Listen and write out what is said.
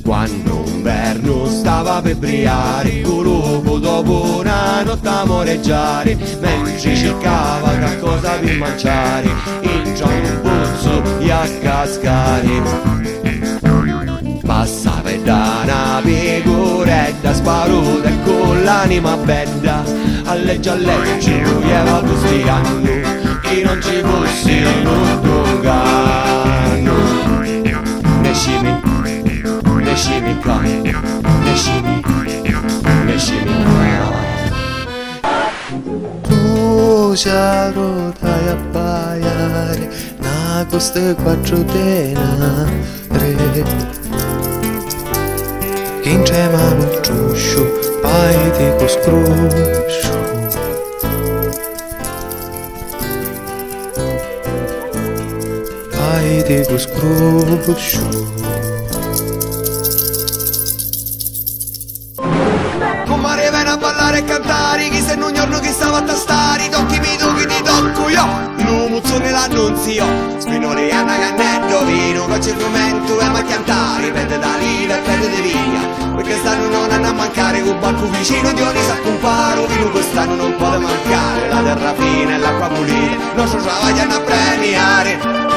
Quando un verno stava per briare, un lupo dopo una notte a moreggiare, mentre cercava qualcosa per mangiare, entra un pozzo e a cascare. Passava da una pecoretta sparuta e con l'anima bella, a legge, gli va busticando, che non ci fosse un dogano. Nescimi qua, nescimi tu giaro dai a baiare, na queste quattro denare, in cima un ciuscio, pai di coscruscio. Pai di coscruscio. Con mare viene a ballare e cantare, chi se non giorno che stava a tastare, tocchi mi tocchi ti tocco io, un muzzone l'annunzio, spinoli a una cannetto vino, faccio il frumento e ma cantare, pende da lì e pende di via, perché stanno non hanno a mancare, con banco vicino di ogni sa comparo, vino quest'anno non può mancare, la terra fine e l'acqua pulita, non ci travagliano a premiare.